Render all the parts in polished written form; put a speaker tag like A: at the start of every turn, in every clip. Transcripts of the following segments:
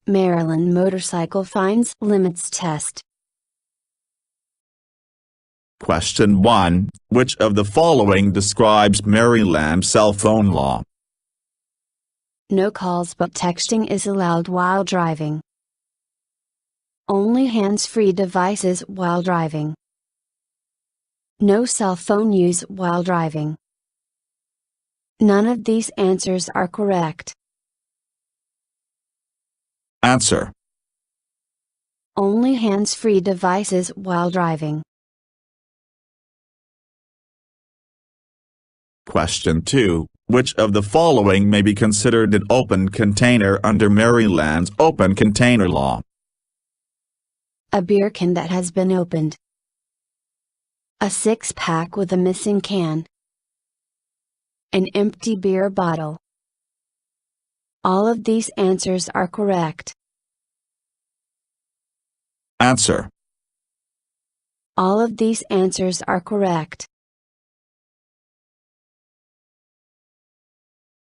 A: Maryland Motorcycle Fines Limits Test.
B: Question 1. Which of the following describes Maryland cell phone law?
A: No calls but texting is allowed while driving. Only hands-free devices while driving. No cell phone use while driving. None of these answers are correct.
B: Answer.
A: Only hands-free devices while driving.
B: Question 2. Which of the following may be considered an open container under Maryland's open container law?
A: A beer can that has been opened. A six-pack with a missing can. An empty beer bottle. All of these answers are correct.
B: Answer.
A: All of these answers are correct.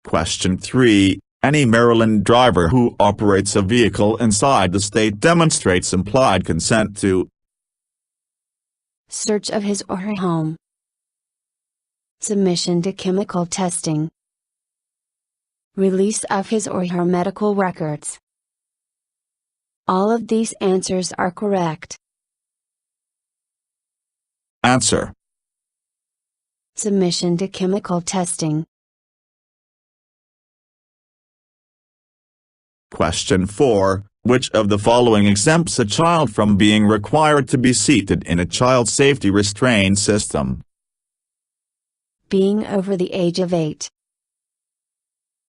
B: Question 3. Any Maryland driver who operates a vehicle inside the state demonstrates implied consent to
A: search of his or her home, submission to chemical testing, release of his or her medical records. All of these answers are correct.
B: Answer.
A: Submission to chemical testing.
B: Question 4. Which of the following exempts a child from being required to be seated in a child safety restraint system?
A: Being over the age of 8.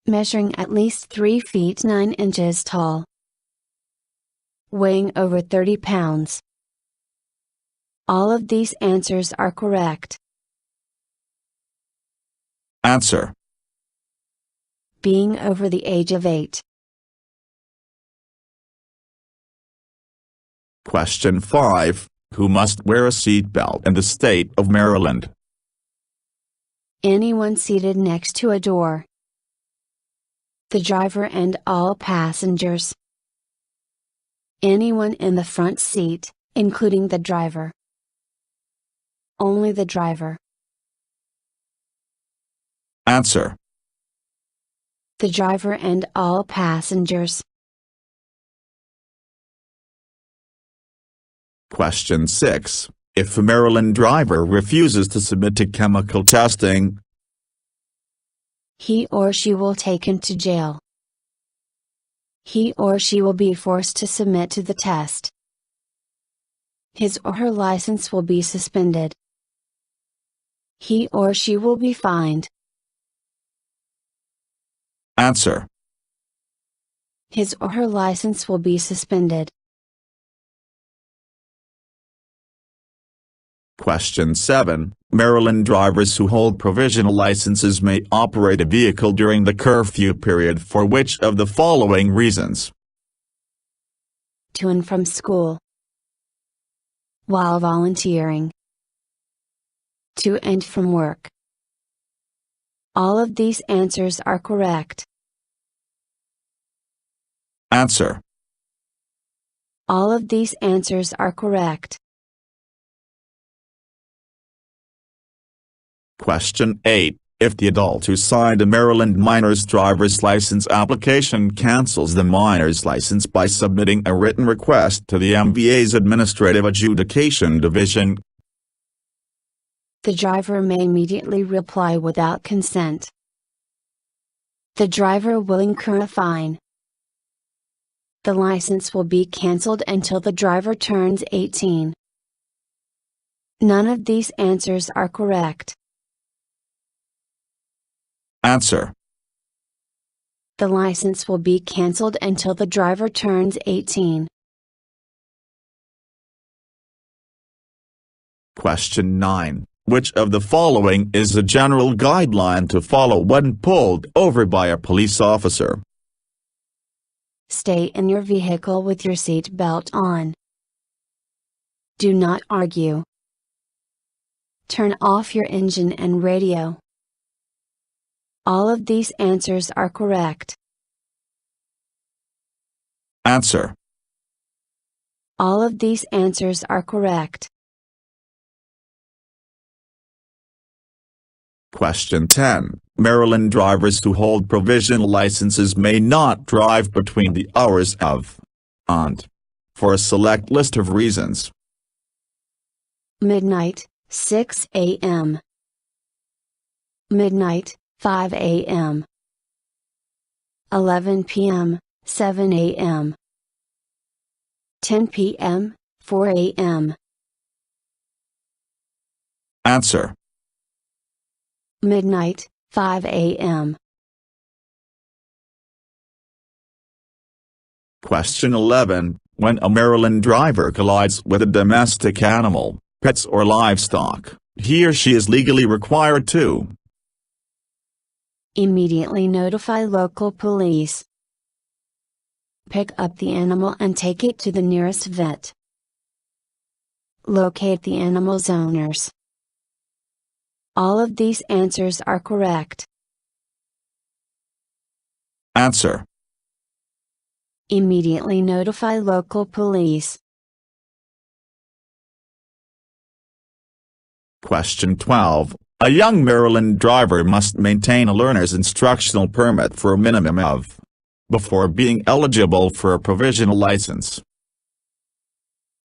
A: Measuring at least 3 feet 9 inches tall. Weighing over 30 pounds. All of these answers are correct.
B: Answer.
A: Being over the age of 8.
B: Question 5. Who must wear a seatbelt in the state of Maryland?
A: Anyone seated next to a door. The driver and all passengers. Anyone in the front seat, including the driver. Only the driver.
B: Answer.
A: The driver and all passengers.
B: Question 6. If a Maryland driver refuses to submit to chemical testing,
A: he or she will taken to jail. He or she will be forced to submit to the test. His or her license will be suspended. He or she will be fined.
B: Answer.
A: His or her license will be suspended.
B: Question 7. Maryland drivers who hold provisional licenses may operate a vehicle during the curfew period for which of the following reasons?
A: To and from school. While volunteering. To and from work. All of these answers are correct.
B: Answer.
A: All of these answers are correct.
B: Question 8. If the adult who signed a Maryland minor's driver's license application cancels the minor's license by submitting a written request to the MVA's Administrative Adjudication Division,
A: the driver may immediately reply without consent. The driver will incur a fine. The license will be cancelled until the driver turns 18. None of these answers are correct.
B: Answer.
A: The license will be cancelled until the driver turns 18.
B: Question 9. Which of the following is a general guideline to follow when pulled over by a police officer?
A: Stay in your vehicle with your seat belt on. Do not argue. Turn off your engine and radio. All of these answers are correct.
B: Answer.
A: All of these answers are correct.
B: Question 10. Maryland drivers who hold provisional licenses may not drive between the hours of and for a select list of reasons.
A: Midnight, 6 a.m. Midnight, 5 a.m. 11 p.m., 7 a.m. 10 p.m., 4 a.m.
B: Answer.
A: Midnight, 5 a.m.
B: Question 11. When a Maryland driver collides with a domestic animal, pets or livestock, he or she is legally required to
A: immediately notify local police, pick up the animal and take it to the nearest vet, locate the animal's owners. All of these answers are correct.
B: Answer.
A: Immediately notify local police.
B: Question 12. A young Maryland driver must maintain a learner's instructional permit for a minimum of before being eligible for a provisional license.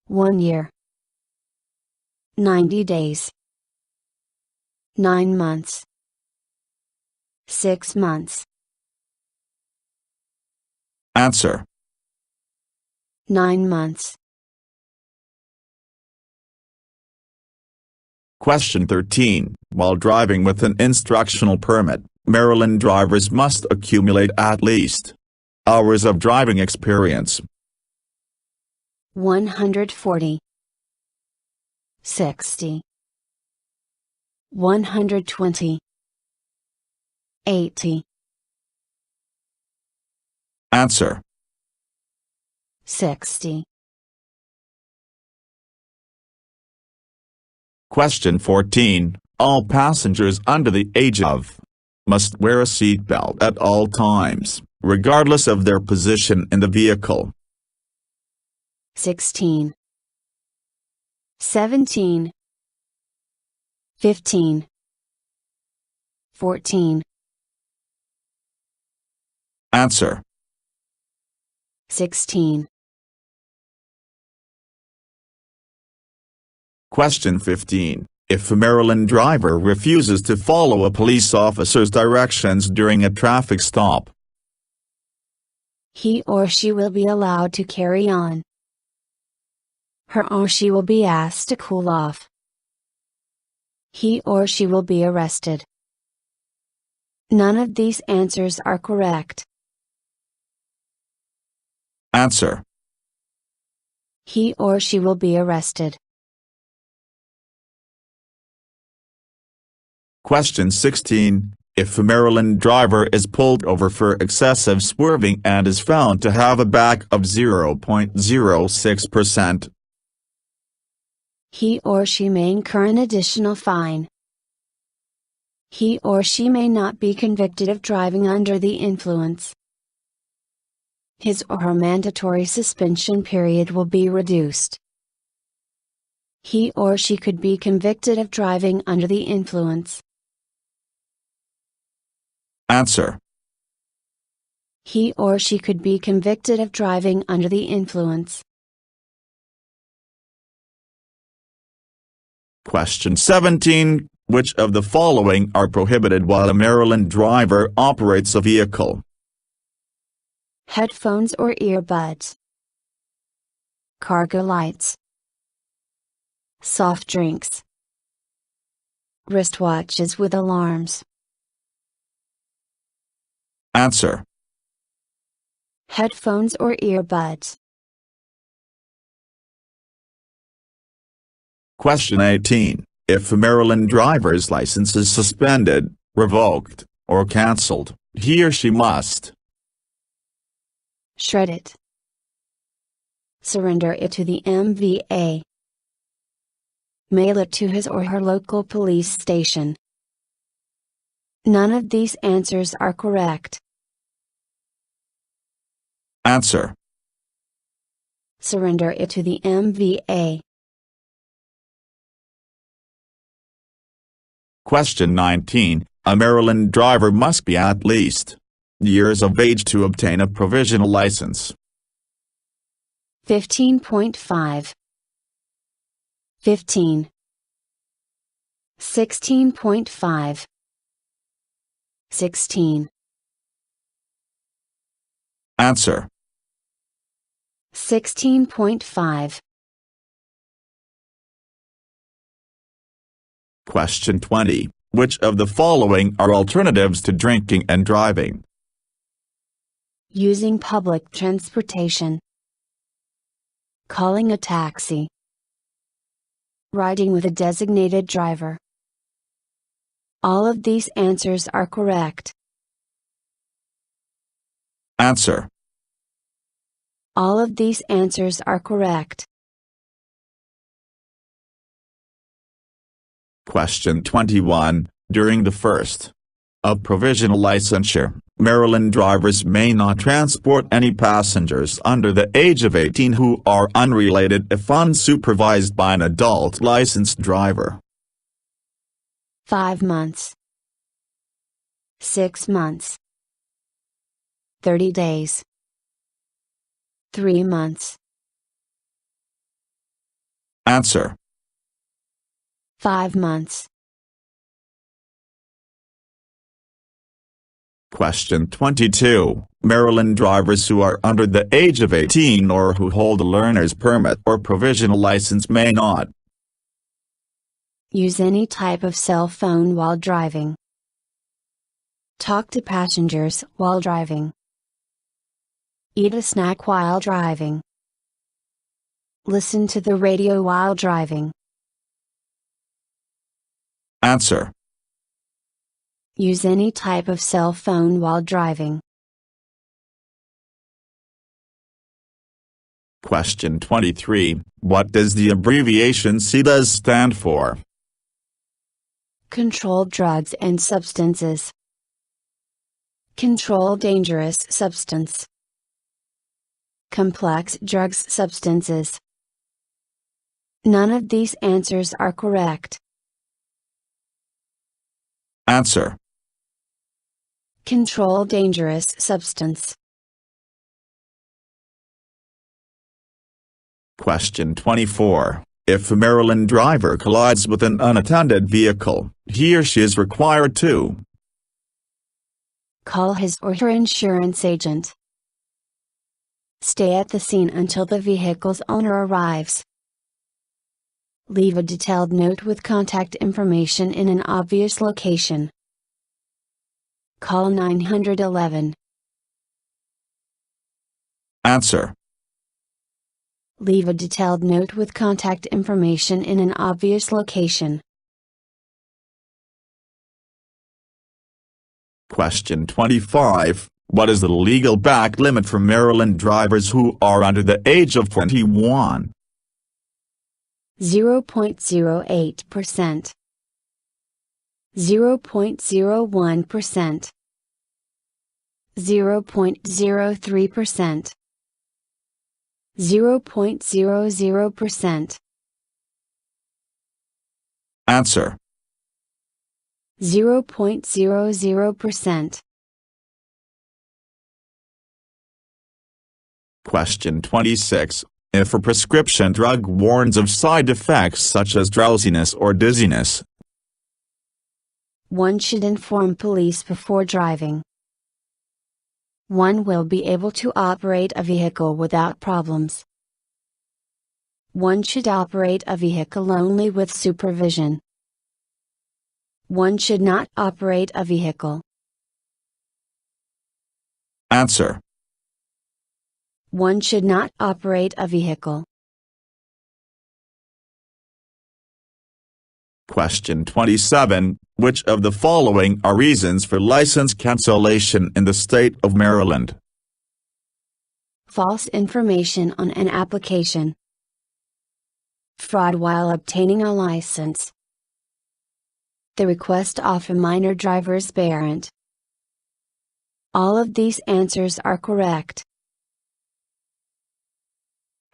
A: 1 year, 90 days, 9 months, 6 months.
B: Answer.
A: 9 months.
B: Question 13. While driving with an instructional permit, Maryland drivers must accumulate at least hours of driving experience.
A: 140, 60, 120, 80.
B: Answer.
A: 60.
B: Question 14. All passengers under the age of must wear a seatbelt at all times, regardless of their position in the vehicle.
A: 16, 17, 15, 14.
B: Answer.
A: 16.
B: Question 15. If a Maryland driver refuses to follow a police officer's directions during a traffic stop,
A: he or she will be allowed to carry on. Her or she will be asked to cool off. He or she will be arrested. None of these answers are correct.
B: Answer.
A: He or she will be arrested.
B: Question 16. If a Maryland driver is pulled over for excessive swerving and is found to have a back of 0.06%,
A: he or she may incur an additional fine. He or she may not be convicted of driving under the influence. His or her mandatory suspension period will be reduced. He or she could be convicted of driving under the influence.
B: Answer.
A: He or she could be convicted of driving under the influence.
B: Question 17. Which of the following are prohibited while a Maryland driver operates a vehicle?
A: Headphones or earbuds. Cargo lights. Soft drinks. Wristwatches with alarms.
B: Answer.
A: Headphones or earbuds.
B: Question 18. If a Maryland driver's license is suspended, revoked, or cancelled, he or she must
A: shred it. Surrender it to the MVA. Mail it to his or her local police station. None of these answers are correct.
B: Answer.
A: Surrender it to the MVA.
B: Question 19. A Maryland driver must be at least years of age to obtain a provisional license.
A: 15.5 15 16.5 16
B: Answer.
A: 16.5
B: Question 20. Which of the following are alternatives to drinking and driving?
A: Using public transportation, calling a taxi, riding with a designated driver. All of these answers are correct.
B: Answer.
A: All of these answers are correct.
B: Question 21. During the first of provisional licensure, Maryland drivers may not transport any passengers under the age of 18 who are unrelated if unsupervised by an adult licensed driver.
A: 5 months, 6 months, 30 days, 3 months.
B: Answer.
A: 5 months.
B: Question 22. Maryland drivers who are under the age of 18 or who hold a learner's permit or provisional license may not
A: Use any type of cell phone while driving. Talk to passengers while driving. Eat a snack while driving. Listen to the radio while driving.
B: Answer.
A: Use any type of cell phone while driving.
B: Question 23. What does the abbreviation CDUS stand for?
A: Control drugs and substances. Control dangerous substance. Complex drugs substances. None of these answers are correct.
B: Answer.
A: Control dangerous substance.
B: Question 24. If a Maryland driver collides with an unattended vehicle, he or she is required to
A: call his or her insurance agent. Stay at the scene until the vehicle's owner arrives. Leave a detailed note with contact information in an obvious location. Call 911.
B: Answer.
A: Leave a detailed note with contact information in an obvious location.
B: Question 25. What is the legal back limit for Maryland drivers who are under the age of 21?
A: 0.08%, 0.01%, 0.03%, 0.00%.
B: Answer.
A: 0.00%.
B: Question 26. If a prescription drug warns of side effects such as drowsiness or dizziness,
A: one should inform police before driving. One will be able to operate a vehicle without problems. One should operate a vehicle only with supervision. One should not operate a vehicle.
B: Answer.
A: One should not operate a vehicle.
B: Question 27. Which of the following are reasons for license cancellation in the state of Maryland?
A: False information on an application. Fraud while obtaining a license. The request of a minor driver's parent. All of these answers are correct.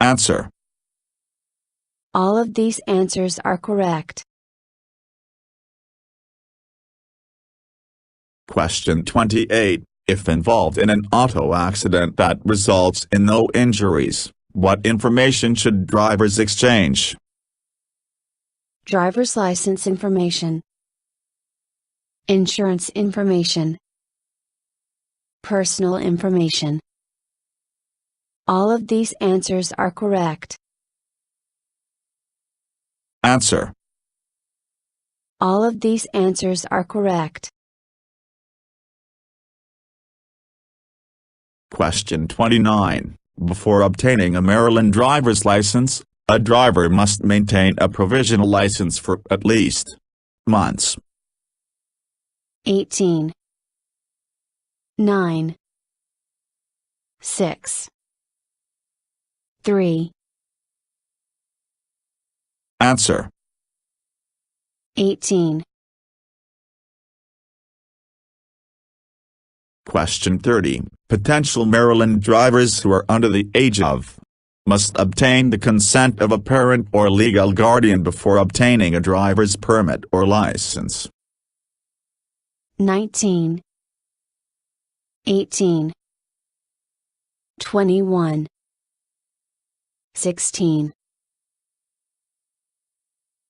B: Answer.
A: All of these answers are correct.
B: Question 28. If involved in an auto accident that results in no injuries, what information should drivers exchange?
A: Driver's license information, insurance information, personal information. All of these answers are correct.
B: Answer.
A: All of these answers are correct.
B: Question 29. Before obtaining a Maryland driver's license, a driver must maintain a provisional license for at least months.
A: 18, 9, 6, 3.
B: Answer.
A: 18.
B: Question 30. Potential Maryland drivers who are under the age of must obtain the consent of a parent or legal guardian before obtaining a driver's permit or license.
A: 19, 18, 21, 16.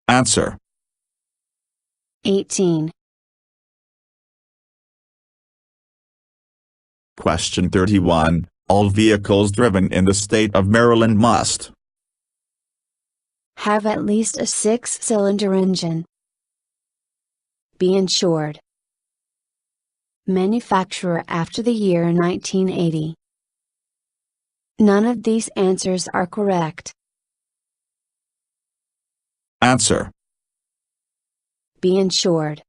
B: Answer.
A: 18.
B: Question 31. All vehicles driven in the state of Maryland must
A: Have at least a 6-cylinder engine. Be insured. Manufacturer after the year 1980. None of these answers are correct.
B: Answer.
A: Be insured.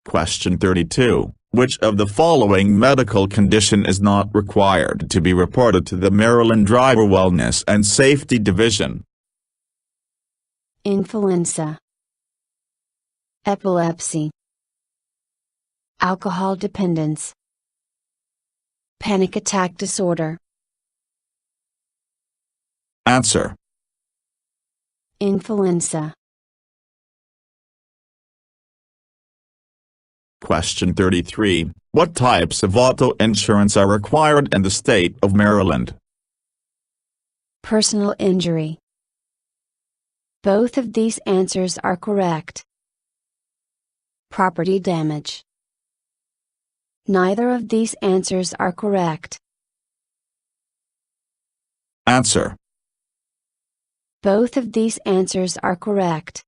B: Question 32. Which of the following medical condition is not required to be reported to the Maryland Driver Wellness and Safety Division?
A: Influenza, epilepsy, alcohol dependence, panic attack disorder.
B: Answer.
A: Influenza.
B: Question 33. What types of auto insurance are required in the state of Maryland?
A: Personal injury. Both of these answers are correct. Property damage. Neither of these answers are correct.
B: Answer.
A: Both of these answers are correct.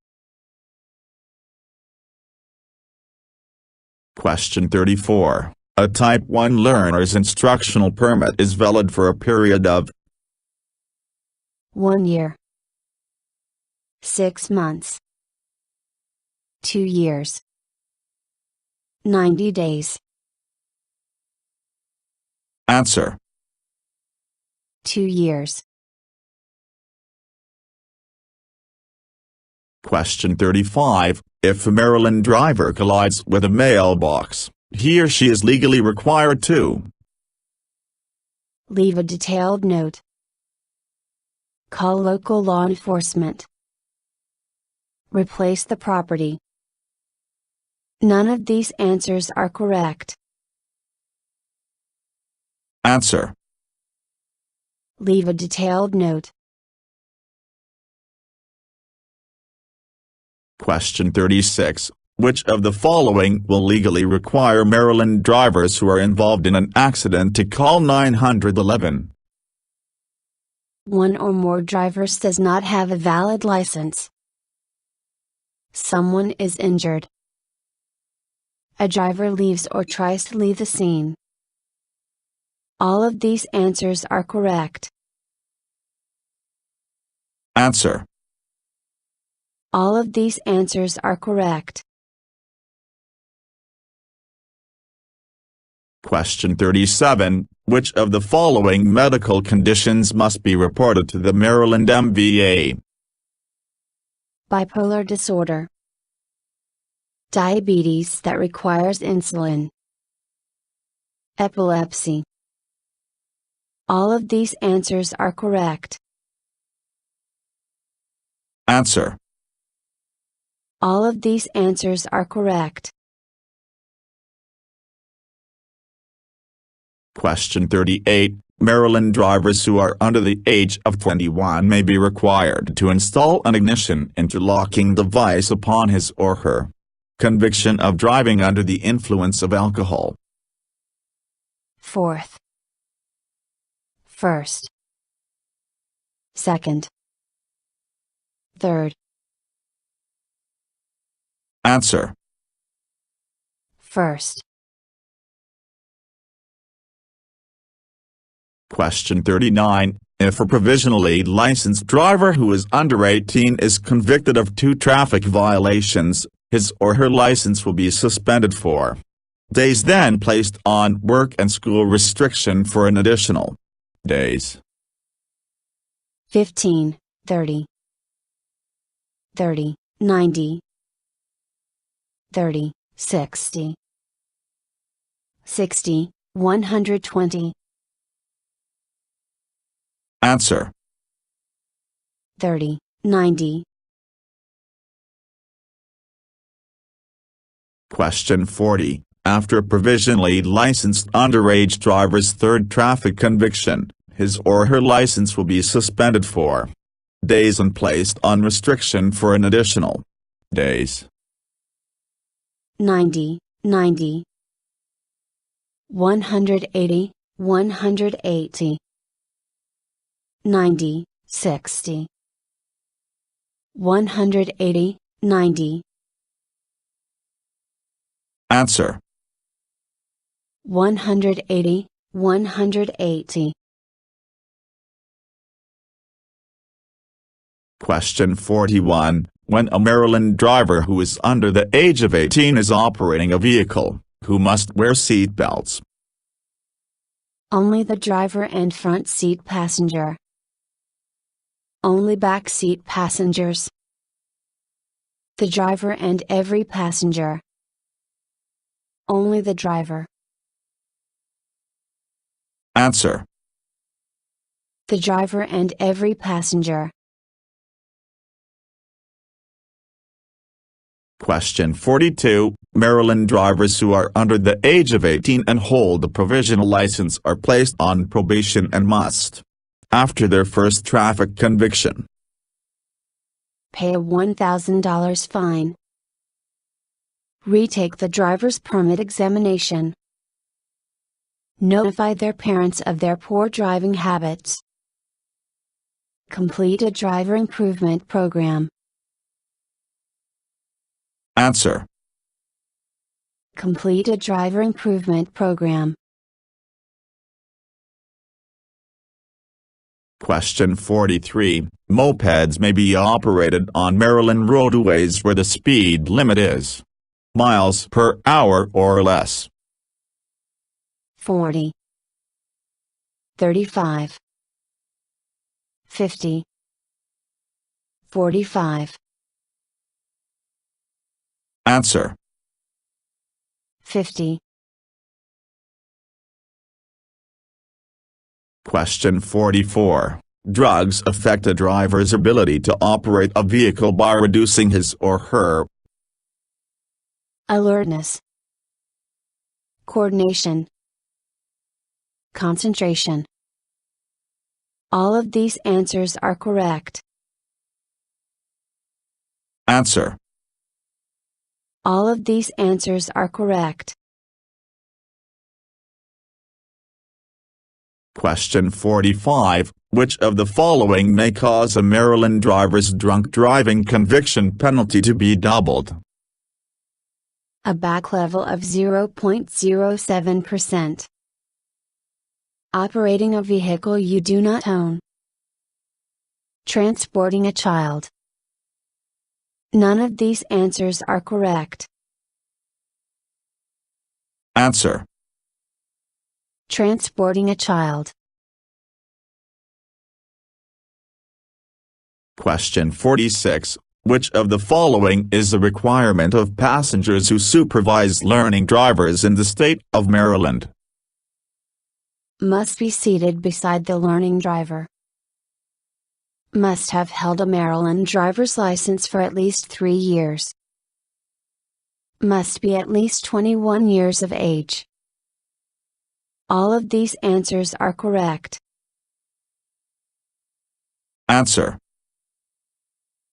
B: Question 34. A Type 1 learner's instructional permit is valid for a period of
A: 1 year, 6 months, 2 years, 90 days.
B: Answer.
A: 2 years.
B: Question 35. If a Maryland driver collides with a mailbox, he or she is legally required to
A: Leave a detailed note. Call local law enforcement. Replace the property. None of these answers are correct.
B: Answer.
A: Leave a detailed note.
B: Question 36. Which of the following will legally require Maryland drivers who are involved in an accident to call 911?
A: One or more drivers does not have a valid license. Someone is injured. A driver leaves or tries to leave the scene. All of these answers are correct.
B: Answer.
A: All of these answers are correct.
B: Question 37. Which of the following medical conditions must be reported to the Maryland MVA?
A: Bipolar disorder. Diabetes that requires insulin. Epilepsy. All of these answers are correct.
B: Answer.
A: All of these answers are correct.
B: Question 38. Maryland drivers who are under the age of 21 may be required to install an ignition interlocking device upon his or her conviction of driving under the influence of alcohol.
A: Fourth. First. Second. Third.
B: Answer.
A: First.
B: Question 39. If a provisionally licensed driver who is under 18 is convicted of 2 traffic violations, his or her license will be suspended for days, then placed on work and school restriction for an additional days.
A: 15, 30. 30, 90. 30, 60. 60, 120.
B: Answer.
A: 30, 90.
B: Question 40. After a provisionally licensed underage driver's 3rd traffic conviction, his or her license will be suspended for days and placed on restriction for an additional days.
A: 90, 90. 180, 180. 90, 60. 180, 90.
B: Answer.
A: 180, 180.
B: Question 41. When a Maryland driver who is under the age of 18 is operating a vehicle, who must wear seat belts?
A: Only the driver and front seat passenger. Only back seat passengers. The driver and every passenger. Only the driver.
B: Answer.
A: The driver and every passenger.
B: Question 42. Maryland drivers who are under the age of 18 and hold a provisional license are placed on probation and must, after their first traffic conviction,
A: pay a $1,000 fine. Retake the driver's permit examination. Notify their parents of their poor driving habits. Complete a driver improvement program.
B: Answer.
A: Complete a driver improvement program.
B: Question 43. Mopeds may be operated on Maryland roadways where the speed limit is miles per hour or less.
A: 40. 35. 50. 45.
B: Answer.
A: 50.
B: Question 44. Drugs affect a driver's ability to operate a vehicle by reducing his or her
A: alertness, coordination, concentration. All of these answers are correct.
B: Answer.
A: All of these answers are correct.
B: Question 45. Which of the following may cause a Maryland driver's drunk driving conviction penalty to be doubled?
A: A back level of 0.07%. Operating a vehicle you do not own. Transporting a child. None of these answers are correct.
B: Answer.
A: Transporting a child.
B: Question 46. Which of the following is a requirement of passengers who supervise learning drivers in the state of Maryland?
A: Must be seated beside the learning driver. Must have held a Maryland driver's license for at least 3 years. Must be at least 21 years of age. All of these answers are correct.
B: Answer.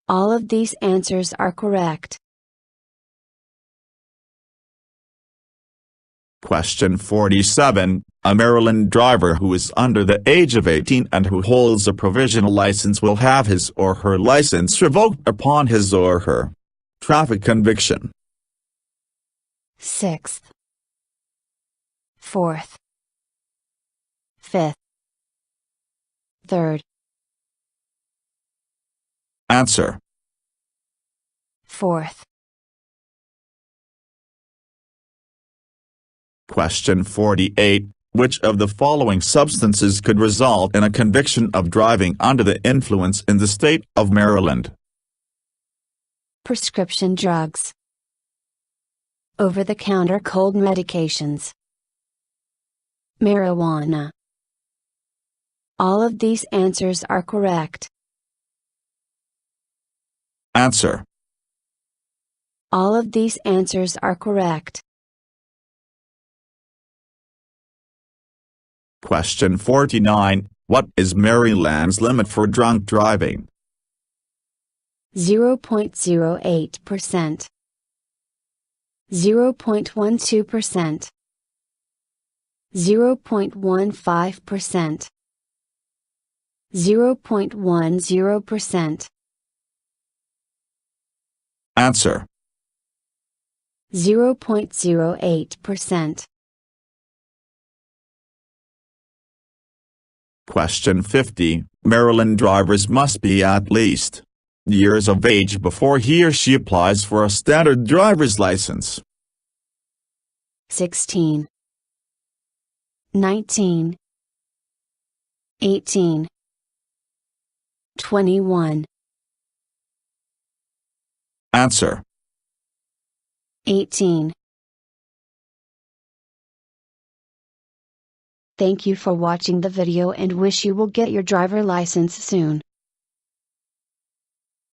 A: All of these answers are correct.
B: Question 47. A Maryland driver who is under the age of 18 and who holds a provisional license will have his or her license revoked upon his or her traffic conviction.
A: 6th, 4th, 5th, 3rd.
B: Answer.
A: 4th.
B: Question 48. Which of the following substances could result in a conviction of driving under the influence in the state of Maryland?
A: Prescription drugs. Over-the-counter cold medications. Marijuana. All of these answers are correct.
B: Answer.
A: All of these answers are correct.
B: Question 49. What is Maryland's limit for drunk driving?
A: 0.08%. 0.12%. 0.15%. 0.10%.
B: Answer.
A: 0.08%.
B: Question 50. Maryland drivers must be at least years of age before he or she applies for a standard driver's license.
A: 16, 19, 18, 21.
B: Answer.
A: 18. Thank you for watching the video and wish you will get your driver license soon.